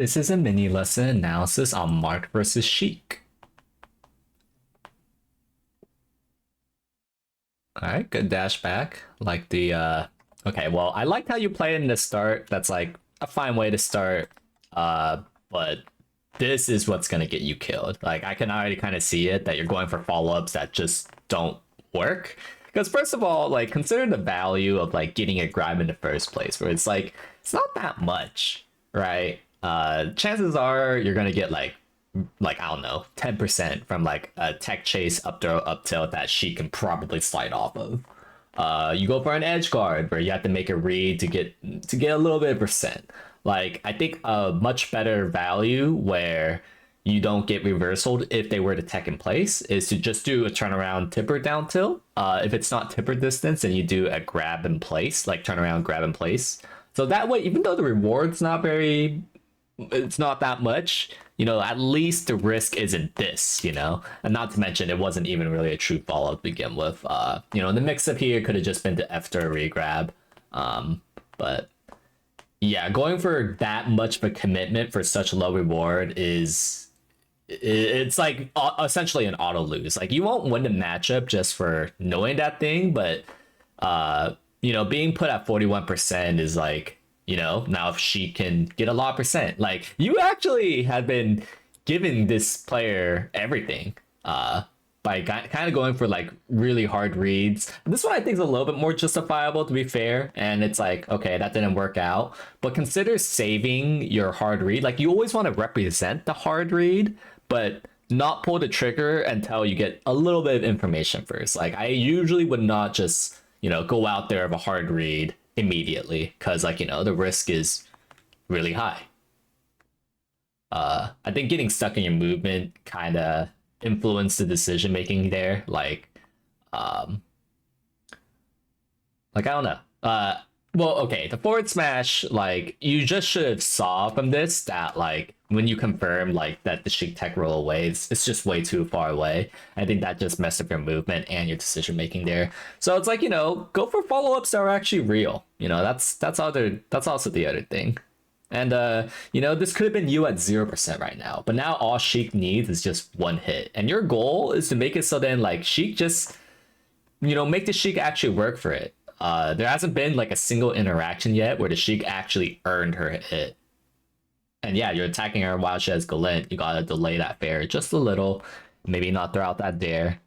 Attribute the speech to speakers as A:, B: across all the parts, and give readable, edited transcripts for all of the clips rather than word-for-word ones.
A: This is a mini lesson analysis on Marth versus Sheik. Alright, good dash back. Like the okay, well, I liked how you played in the start. That's like a fine way to start. But this is what's gonna get you killed. Like I can already kind of see it that you're going for follow-ups that just don't work. Because first of all, like consider the value of like getting a grab in the first place, where it's like it's not that much, right? Chances are you're gonna get like I don't know, 10% from like a tech chase up throw up tilt that she can probably slide off of. You go for an edge guard where you have to make a read to get a little bit of percent. Like I think a much better value where you don't get reversaled if they were to tech in place is to just do a turnaround tipper down tilt. If it's not tipper distance, then you do a grab in place, like turnaround grab in place. So that way, even though the reward's not very, it's not that much, at least the risk isn't this, and not to mention it wasn't even really a true follow to begin with. The mix up here could have just been to after a regrab. But yeah, going for that much of a commitment for such low reward it's like essentially an auto lose. Like you won't win the matchup just for knowing that thing, but being put at 41% is like, now if she can get a lot of percent, like you actually have been giving this player everything by kind of going for like really hard reads. This one I think is a little bit more justifiable, to be fair, and it's like, okay, that didn't work out, but consider saving your hard read. Like you always want to represent the hard read, but not pull the trigger until you get a little bit of information first. Like I usually would not just go out there of a hard read immediately, because like the risk is really high. I think getting stuck in your movement kind of influenced the decision making there. Like I don't know. Well, okay, the forward smash, like you just should have saw from this that like when you confirm like that the Sheik tech roll away, it's just way too far away. I think that just messed up your movement and your decision making there. So it's like, go for follow-ups that are actually real. That's also the other thing. And this could have been you at 0% right now, but now all Sheik needs is just one hit. And your goal is to make it so then like Sheik just make the Sheik actually work for it. There hasn't been like a single interaction yet where the Sheik actually earned her hit. And yeah, you're attacking her while she has Galint. You gotta delay that fair just a little. Maybe not throw out that dare.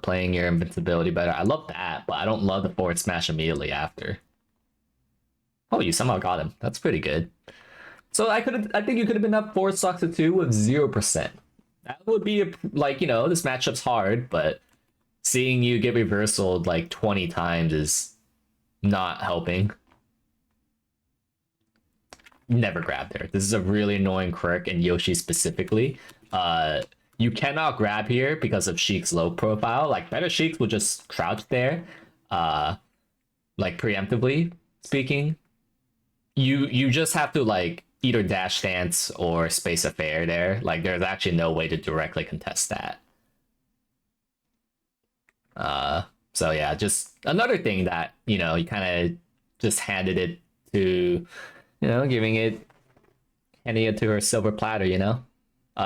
A: Playing your invincibility better. I love that, but I don't love the forward smash immediately after. Oh, you somehow got him. That's pretty good. So I think you could have been up 4 stocks to 2 with 0%. That would be this matchup's hard, but seeing you get reversaled like 20 times is not helping. Never grab there. This is a really annoying quirk, and Yoshi specifically. You cannot grab here because of Sheik's low profile. Like better Sheiks will just crouch there. Like preemptively speaking. You just have to like either dash stance or space a fair there. Like there's actually no way to directly contest that. So yeah, just another thing that, you kind of just handed it to, handing it to her silver platter,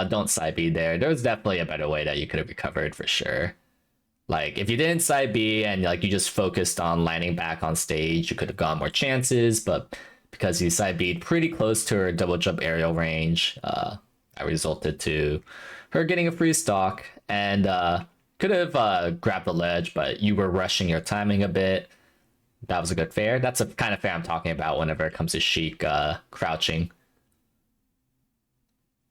A: don't side B there. There was definitely a better way that you could have recovered for sure. Like if you didn't side B and like you just focused on landing back on stage, you could have gotten more chances, but because you side B'd pretty close to her double jump aerial range, that resulted to her getting a free stock, and could have grabbed the ledge, but you were rushing your timing a bit. That was a good fair. That's a kind of fair I'm talking about whenever it comes to Sheik crouching.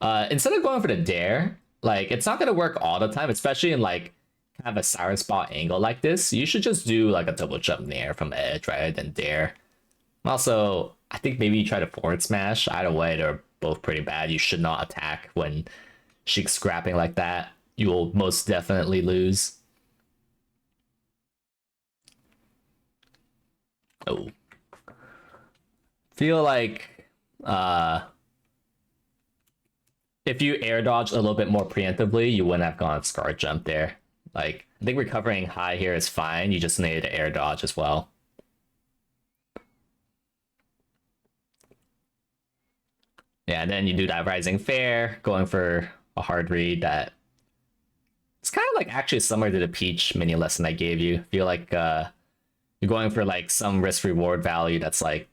A: Instead of going for the dare, like it's not gonna work all the time, especially in like kind of a sour spot angle like this. You should just do like a double jump nair from edge rather than dare. Also, I think maybe you try to forward smash. Either way, they're both pretty bad. You should not attack when Sheik's scrapping like that. You will most definitely lose. Oh. Feel like if you air dodge a little bit more preemptively, you wouldn't have gone scar jump there. Like, I think recovering high here is fine. You just need to air dodge as well. Yeah, and then you do that Rising Fair, going for a hard read that it's kind of like actually similar to the Peach mini lesson I gave you. I feel like you're going for like some risk reward value that's like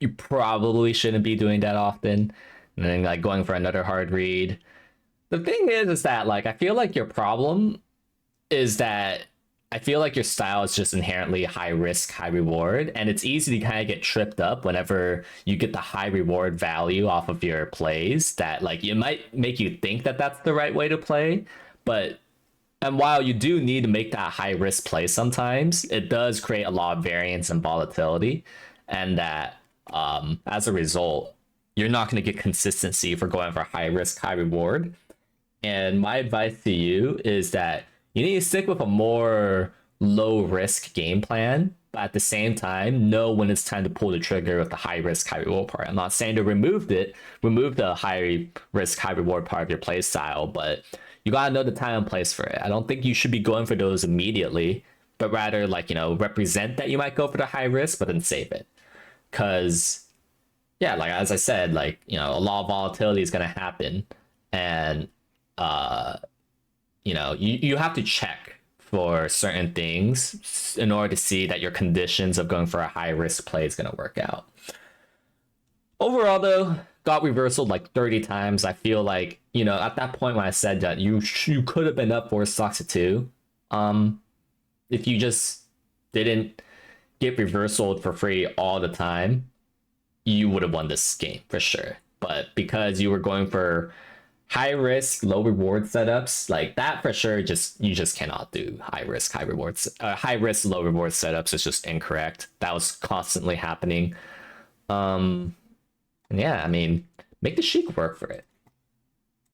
A: you probably shouldn't be doing that often. And then like going for another hard read. The thing is that like I feel like your problem is that I feel like your style is just inherently high risk, high reward, and it's easy to kind of get tripped up whenever you get the high reward value off of your plays. That like it might make you think that that's the right way to play, but and while you do need to make that high risk play sometimes, it does create a lot of variance and volatility, and that as a result, you're not going to get consistency for going for high risk, high reward. And my advice to you is that you need to stick with a more low risk game plan, but at the same time, know when it's time to pull the trigger with the high risk, high reward part. I'm not saying to remove the high risk, high reward part of your play style, but you gotta know the time and place for it. I don't think you should be going for those immediately, but rather like, represent that you might go for the high risk, but then save it. Cause yeah, like as I said, like, a lot of volatility is gonna happen. And you have to check for certain things in order to see that your conditions of going for a high risk play is going to work out. Overall, though, got reversal like 30 times. I feel like, at that point when I said that you could have been up 4 stocks to 2, if you just didn't get reversaled for free all the time, you would have won this game for sure. But because you were going for high risk, low reward setups like that for sure, you just cannot do high risk, high rewards, high risk, low reward setups. It's just incorrect. That was constantly happening. And yeah, I mean, make the Sheik work for it.